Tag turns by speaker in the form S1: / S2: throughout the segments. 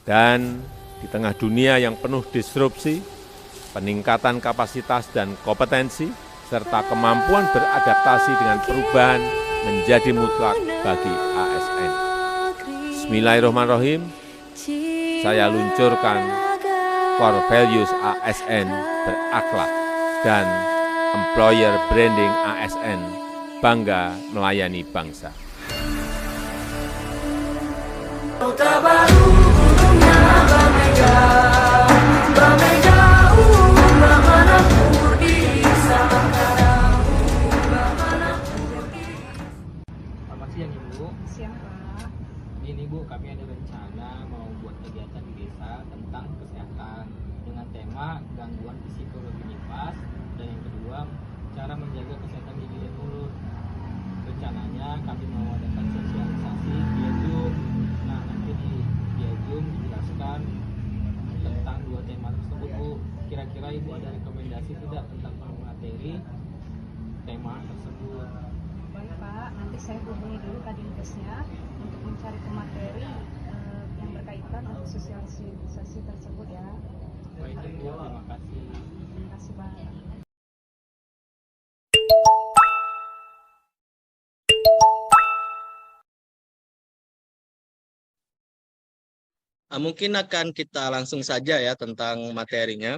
S1: Dan di tengah dunia yang penuh disrupsi, peningkatan kapasitas dan kompetensi, serta kemampuan beradaptasi dengan perubahan menjadi mutlak bagi ASN. Bismillahirrahmanirrahim, saya luncurkan core values ASN berakhlak dan employer branding ASN bangga melayani bangsa.
S2: Selamat siang Ibu.
S3: Siang Pak.
S2: Ini Bu, kami ada rencana mau buat kegiatan di desa tentang kesehatan dengan tema gangguan psikologi nifas, dan yang kedua cara menjaga kesehatan gigi dan mulut. Rencananya kami mau adakan sosialisasi via Zoom. Nah, nanti via Zoom dijelaskan tentang dua tema tersebut Bu. Kira-kira Ibu ada rekomendasi tidak tentang materi tema tersebut?
S3: Baik Pak, nanti saya hubungi dulu Kadinkesnya untuk mencari pemateri yang berkaitan untuk sosialisasi tersebut ya.
S2: Baik Bu, terima kasih.
S3: Terima kasih Pak.
S4: Mungkin akan kita langsung saja ya tentang materinya.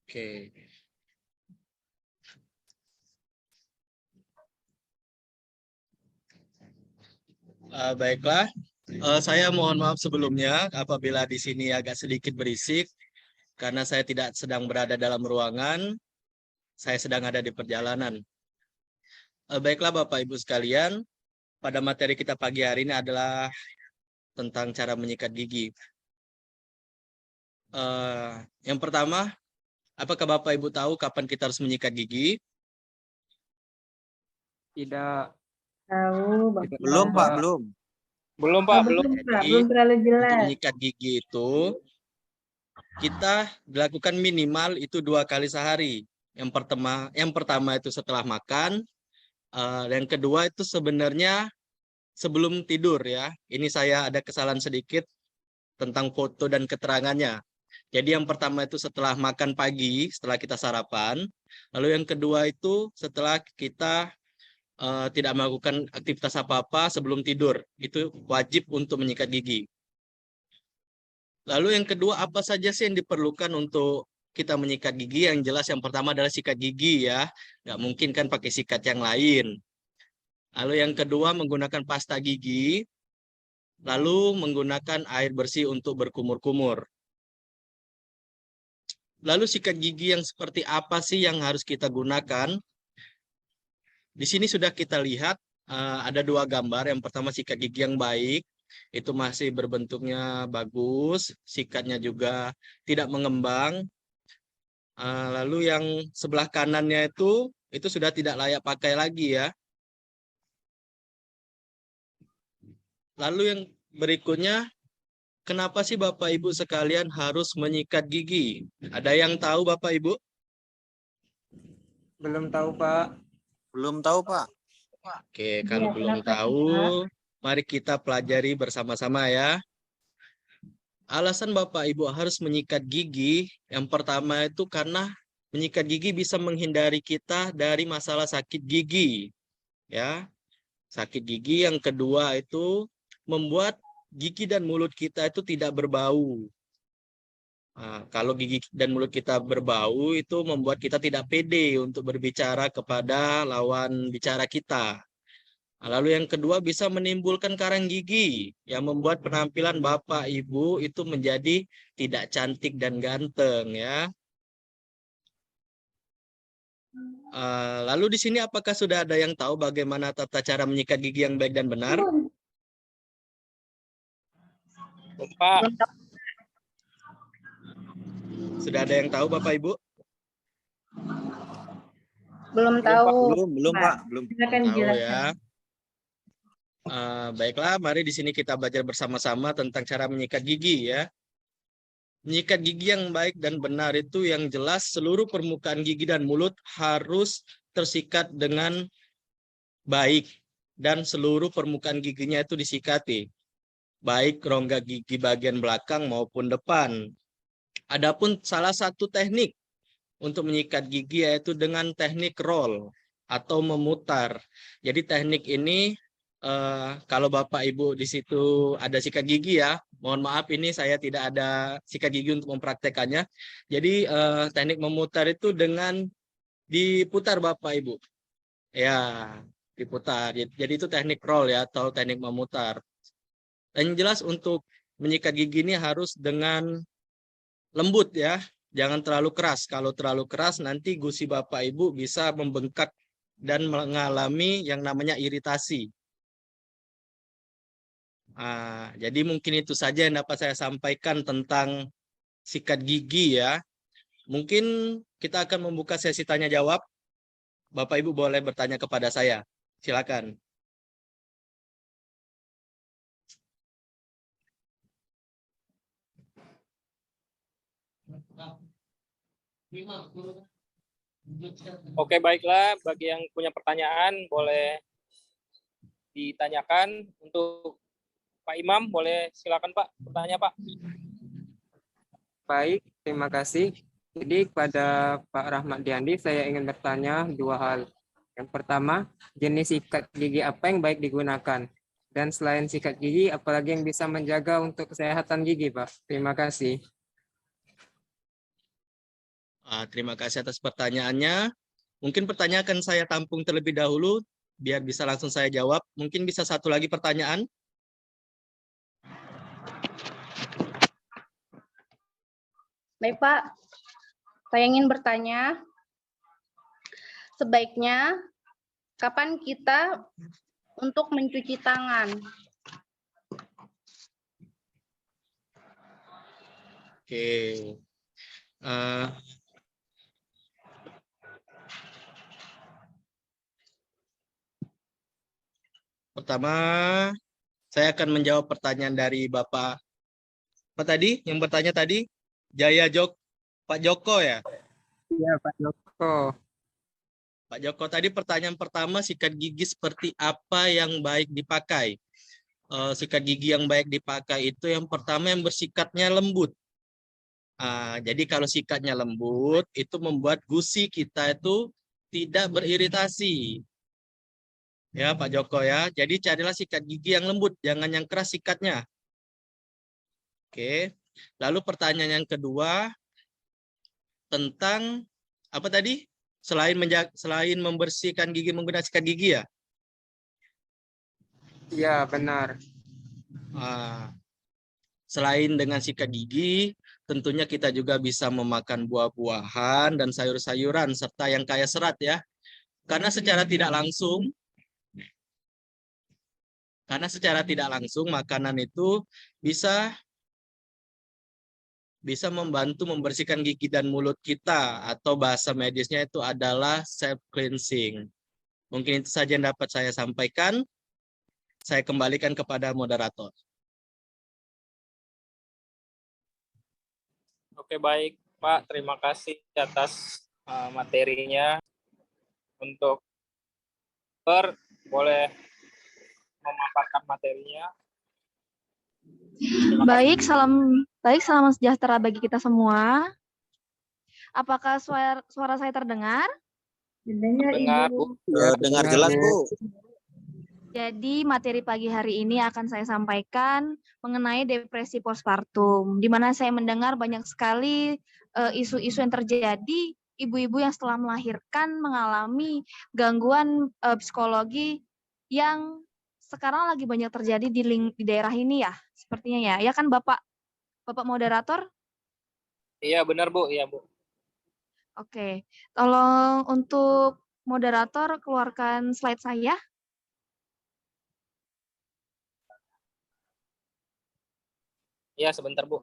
S4: Oke. Baiklah, saya mohon maaf sebelumnya apabila di sini agak sedikit berisik karena saya tidak sedang berada dalam ruangan, saya sedang ada di perjalanan. Baiklah Bapak Ibu sekalian, pada materi kita pagi hari ini adalah tentang cara menyikat gigi. Yang pertama, apakah Bapak Ibu tahu kapan kita harus menyikat gigi?
S2: Tidak.
S5: Tahu, Bapak.
S6: Belum, Pak, belum.
S2: Belum Pak, belum.
S5: Pak, belum terlalu
S4: Untuk
S5: jelas.
S4: menyikat gigi itu kita dilakukan minimal itu 2 kali sehari. Yang pertama itu setelah makan, dan kedua itu sebenarnya sebelum tidur ya. Ini saya ada kesalahan sedikit tentang foto dan keterangannya. Jadi yang pertama itu setelah makan pagi, setelah kita sarapan. Lalu yang kedua itu setelah kita tidak melakukan aktivitas apa-apa sebelum tidur. Itu wajib untuk menyikat gigi. Lalu yang kedua, apa saja sih yang diperlukan untuk kita menyikat gigi? Yang jelas yang pertama adalah sikat gigi ya. Nggak mungkin kan pakai sikat yang lain. Lalu yang kedua menggunakan pasta gigi. Lalu menggunakan air bersih untuk berkumur-kumur. Lalu sikat gigi yang seperti apa sih yang harus kita gunakan? Di sini sudah kita lihat ada 2 gambar. Yang pertama sikat gigi yang baik. Itu masih berbentuknya bagus. Sikatnya juga tidak mengembang. Lalu yang sebelah kanannya itu sudah tidak layak pakai lagi ya. Lalu yang berikutnya, kenapa sih Bapak Ibu sekalian harus menyikat gigi? Ada yang tahu Bapak Ibu?
S2: Belum tahu Pak.
S6: Belum tahu, Pak.
S4: Oke, kalau belum tahu, mari kita pelajari bersama-sama ya. Alasan Bapak Ibu harus menyikat gigi, yang pertama itu karena menyikat gigi bisa menghindari kita dari masalah sakit gigi. Ya, sakit gigi. Yang kedua itu membuat gigi dan mulut kita itu tidak berbau. Nah, kalau gigi dan mulut kita berbau itu membuat kita tidak pede untuk berbicara kepada lawan bicara kita. Nah, lalu yang kedua bisa menimbulkan karang gigi yang membuat penampilan Bapak Ibu itu menjadi tidak cantik dan ganteng ya. Lalu di sini apakah sudah ada yang tahu bagaimana tata cara menyikat gigi yang baik dan benar?
S2: Pak.
S5: Belum tahu.
S4: Sudah ada yang tahu Bapak Ibu?
S5: Belum tahu.
S6: Belum,
S5: Pak.
S6: Pak. Belum.
S5: Silakan
S4: Tahu
S5: dijelaskan.
S4: ya. Baiklah, mari di sini kita belajar bersama-sama tentang cara menyikat gigi ya. Menyikat gigi yang baik dan benar itu yang jelas seluruh permukaan gigi dan mulut harus tersikat dengan baik dan seluruh permukaan giginya itu disikati, baik rongga gigi bagian belakang maupun depan. Adapun salah satu teknik untuk menyikat gigi yaitu dengan teknik roll atau memutar. Jadi teknik ini kalau Bapak Ibu di situ ada sikat gigi ya, mohon maaf ini saya tidak ada sikat gigi untuk mempraktekannya. Jadi teknik memutar itu dengan diputar Bapak Ibu. Ya, diputar. Jadi itu teknik roll ya atau teknik memutar. Dan jelas untuk menyikat gigi ini harus dengan lembut ya. Jangan terlalu keras. Kalau terlalu keras nanti gusi Bapak Ibu bisa membengkak dan mengalami yang namanya iritasi. Jadi mungkin itu saja yang dapat saya sampaikan tentang sikat gigi ya. Mungkin kita akan membuka sesi tanya jawab. Bapak Ibu boleh bertanya kepada saya. Silakan.
S2: Oke, baiklah. Bagi yang punya pertanyaan, boleh ditanyakan. Untuk Pak Imam, boleh silakan Pak, bertanya Pak.
S7: Baik, terima kasih. Jadi kepada Pak Rahmat Diandi, saya ingin bertanya dua hal. Yang pertama, jenis sikat gigi apa yang baik digunakan? Dan selain sikat gigi, apalagi yang bisa menjaga untuk kesehatan gigi, Pak? Terima kasih.
S4: Terima kasih atas pertanyaannya. Mungkin pertanyaan akan saya tampung terlebih dahulu, biar bisa langsung saya jawab. Mungkin bisa satu lagi pertanyaan.
S5: Baik, Pak. Saya ingin bertanya, sebaiknya kapan kita untuk mencuci tangan?
S4: Oke. Pertama, saya akan menjawab pertanyaan dari Bapak. Apa tadi? Yang bertanya tadi? Pak Joko ya?
S7: Iya, Pak Joko.
S4: Pak Joko, tadi pertanyaan pertama, sikat gigi seperti apa yang baik dipakai? Sikat gigi yang baik dipakai itu yang pertama yang bersikatnya lembut. Jadi kalau sikatnya lembut, itu membuat gusi kita itu tidak beriritasi. Ya Pak Joko ya, jadi carilah sikat gigi yang lembut, jangan yang keras sikatnya. Oke, lalu pertanyaan yang kedua, tentang apa tadi? Selain membersihkan gigi menggunakan sikat gigi ya?
S7: Iya, benar.
S4: Selain dengan sikat gigi, tentunya kita juga bisa memakan buah-buahan dan sayur-sayuran serta yang kaya serat ya. Karena secara tidak langsung makanan itu bisa membantu membersihkan gigi dan mulut kita, atau bahasa medisnya itu adalah self cleansing. Mungkin itu saja yang dapat saya sampaikan. Saya kembalikan kepada moderator.
S2: Oke, baik Pak, terima kasih atas materinya. Untuk boleh memaparkan materinya.
S8: Baik, salam sejahtera bagi kita semua. Apakah suara saya terdengar?
S2: Dengar, Bu.
S6: Dengar jelas, Bu.
S8: Jadi materi pagi hari ini akan saya sampaikan mengenai depresi postpartum, di mana saya mendengar banyak sekali isu-isu yang terjadi, ibu-ibu yang setelah melahirkan mengalami gangguan psikologi yang sekarang lagi banyak terjadi di daerah ini ya, sepertinya ya. Ya kan Bapak moderator?
S2: Iya, benar Bu. Iya, Bu.
S8: Oke, tolong untuk moderator keluarkan slide saya.
S2: Iya, sebentar, Bu.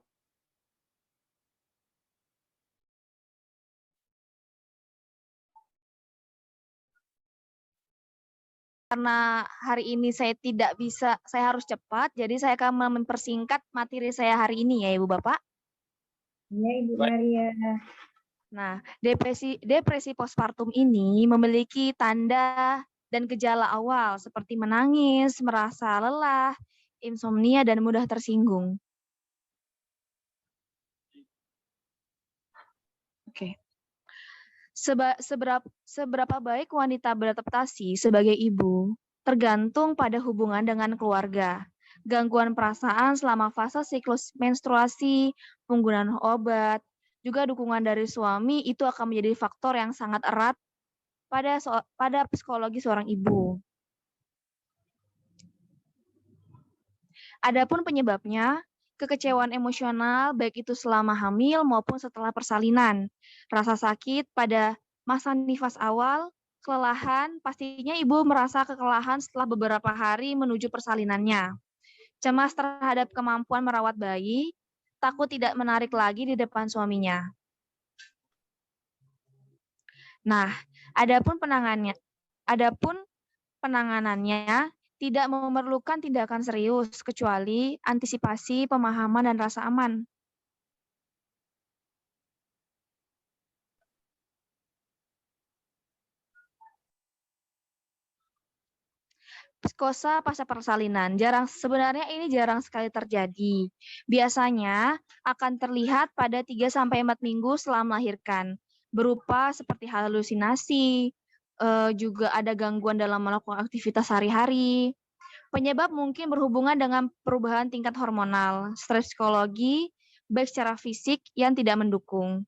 S8: Karena hari ini saya tidak bisa, saya harus cepat, jadi saya akan mempersingkat materi saya hari ini ya Ibu Bapak.
S9: Iya, Ibu
S2: Baik.
S9: Maria.
S8: Nah, depresi postpartum ini memiliki tanda dan gejala awal seperti menangis, merasa lelah, insomnia, dan mudah tersinggung. Oke. Seberapa baik wanita beradaptasi sebagai ibu tergantung pada hubungan dengan keluarga. Gangguan perasaan selama fase siklus menstruasi, penggunaan obat, juga dukungan dari suami itu akan menjadi faktor yang sangat erat pada psikologi seorang ibu. Adapun penyebabnya, kekecewaan emosional baik itu selama hamil maupun setelah persalinan, rasa sakit pada masa nifas awal, kelelahan, pastinya ibu merasa kelelahan setelah beberapa hari menuju persalinannya. Cemas terhadap kemampuan merawat bayi, takut tidak menarik lagi di depan suaminya. Nah, adapun penanganannya tidak memerlukan tindakan serius kecuali antisipasi, pemahaman, dan rasa aman. Psikosa pasca persalinan sebenarnya ini jarang sekali terjadi. Biasanya akan terlihat pada 3-4 minggu setelah melahirkan, berupa seperti halusinasi, juga ada gangguan dalam melakukan aktivitas sehari-hari. Penyebab mungkin berhubungan dengan perubahan tingkat hormonal, stres psikologi, baik secara fisik yang tidak mendukung.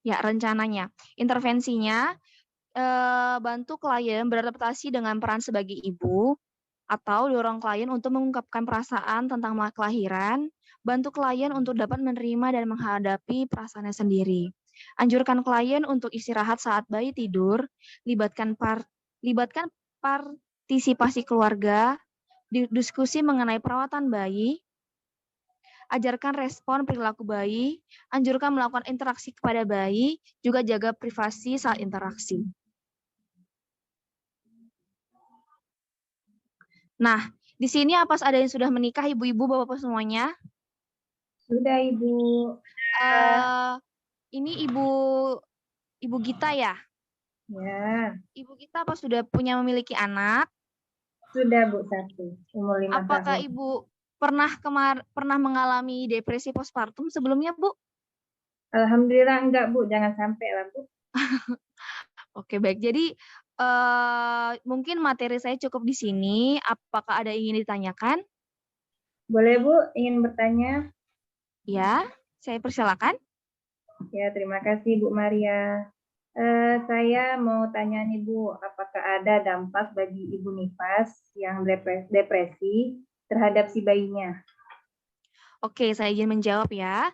S8: Ya, rencananya. Intervensinya, bantu klien beradaptasi dengan peran sebagai ibu, atau dorong klien untuk mengungkapkan perasaan tentang kelahiran, bantu klien untuk dapat menerima dan menghadapi perasaannya sendiri. Anjurkan klien untuk istirahat saat bayi tidur, libatkan partisipasi keluarga, diskusi mengenai perawatan bayi, ajarkan respon perilaku bayi, anjurkan melakukan interaksi kepada bayi, juga jaga privasi saat interaksi. Nah, di sini apa ada yang sudah menikah, ibu-ibu, bapak-bapak semuanya?
S9: Sudah, Ibu.
S8: Ini Ibu Gita ya?
S9: Ya,
S8: Ibu Gita apa sudah memiliki anak?
S9: sudah Bu, 1, umur 5
S8: Apakah
S9: tahun.
S8: Ibu pernah mengalami depresi postpartum sebelumnya, Bu?
S9: Alhamdulillah enggak Bu, jangan sampai lah Bu.
S8: Oke, baik. Jadi mungkin materi saya cukup di sini. Apakah ada yang ingin ditanyakan?
S9: Boleh Bu, ingin bertanya?
S8: Ya, saya persilakan.
S9: Ya, terima kasih Bu Maria. Saya mau tanya nih Bu, apakah ada dampak bagi ibu nifas yang depresi terhadap si bayinya?
S8: Oke, saya izin menjawab ya.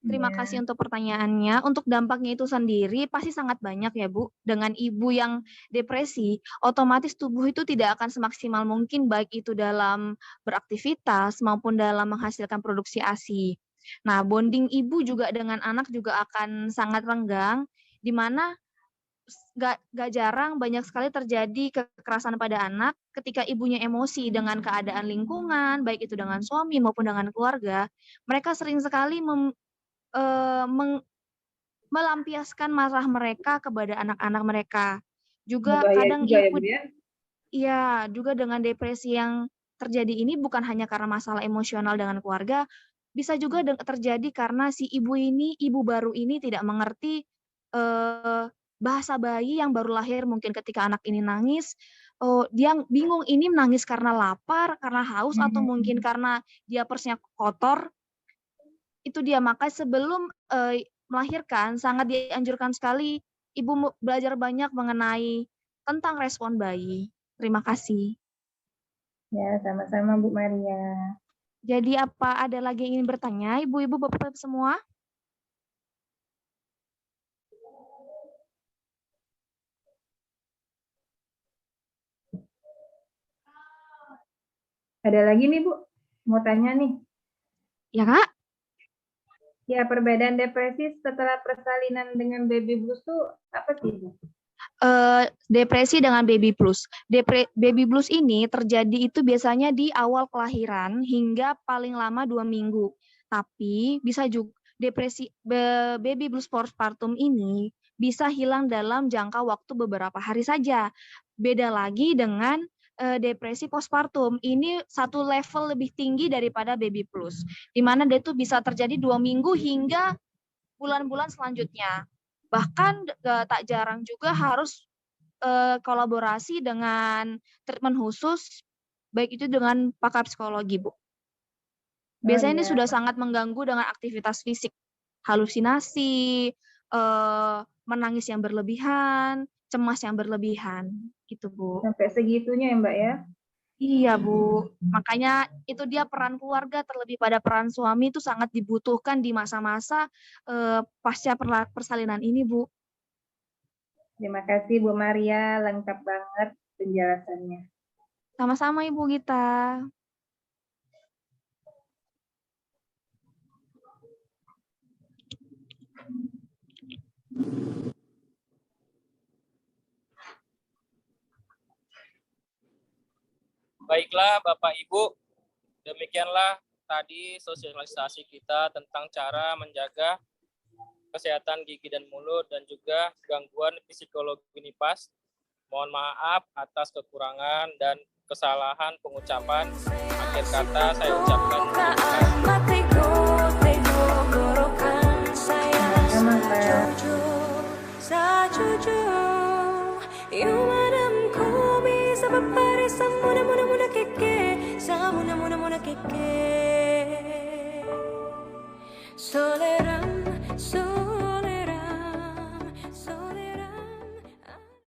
S8: Terima kasih untuk pertanyaannya. Untuk dampaknya itu sendiri pasti sangat banyak ya Bu. Dengan ibu yang depresi, otomatis tubuh itu tidak akan semaksimal mungkin baik itu dalam beraktivitas maupun dalam menghasilkan produksi ASI. Nah, bonding ibu juga dengan anak juga akan sangat renggang, di mana gak jarang banyak sekali terjadi kekerasan pada anak ketika ibunya emosi dengan keadaan lingkungan, baik itu dengan suami maupun dengan keluarga. Mereka sering sekali melampiaskan marah mereka kepada anak-anak mereka. Juga kadang ibu, iya, juga dengan depresi yang terjadi ini bukan hanya karena masalah emosional dengan keluarga, bisa juga terjadi karena si ibu baru ini tidak mengerti bahasa bayi yang baru lahir. Mungkin ketika anak ini nangis, dia bingung ini menangis karena lapar, karena haus, atau mungkin karena dia persnya kotor. Itu dia, maka sebelum melahirkan sangat dianjurkan sekali ibu belajar banyak mengenai tentang respon bayi. Terima kasih.
S9: Ya, sama-sama Bu Maria.
S8: Jadi apa ada lagi yang ingin bertanya, Ibu-ibu, Bapak-Bapak semua?
S9: Ada lagi nih Bu, mau tanya nih.
S8: Ya, Kak?
S9: Ya, perbedaan depresi setelah persalinan dengan baby blues tuh apa sih Bu?
S8: Depresi dengan baby blues. Baby blues ini terjadi itu biasanya di awal kelahiran hingga paling lama 2 minggu. Tapi bisa juga baby blues postpartum ini bisa hilang dalam jangka waktu beberapa hari saja. Beda lagi dengan depresi postpartum. Ini satu level lebih tinggi daripada baby blues, di mana dia itu bisa terjadi 2 minggu hingga bulan-bulan selanjutnya. Bahkan tak jarang juga harus kolaborasi dengan treatment khusus, baik itu dengan pakar psikologi, Bu. Biasanya ini
S9: iya.
S8: sudah sangat mengganggu dengan aktivitas fisik, halusinasi, menangis yang berlebihan, cemas yang berlebihan, gitu, Bu.
S9: Sampai segitunya ya Mbak ya?
S8: Iya, Bu. Makanya itu dia peran keluarga terlebih pada peran suami itu sangat dibutuhkan di masa-masa pasca persalinan ini, Bu.
S9: Terima kasih Bu Maria, lengkap banget penjelasannya.
S8: Sama-sama, Ibu Gita.
S2: Baiklah Bapak Ibu, demikianlah tadi sosialisasi kita tentang cara menjaga kesehatan gigi dan mulut dan juga gangguan psikologi NIPAS. Mohon maaf atas kekurangan dan kesalahan pengucapan. Akhir kata saya ucapkan
S10: Sa muna muna keke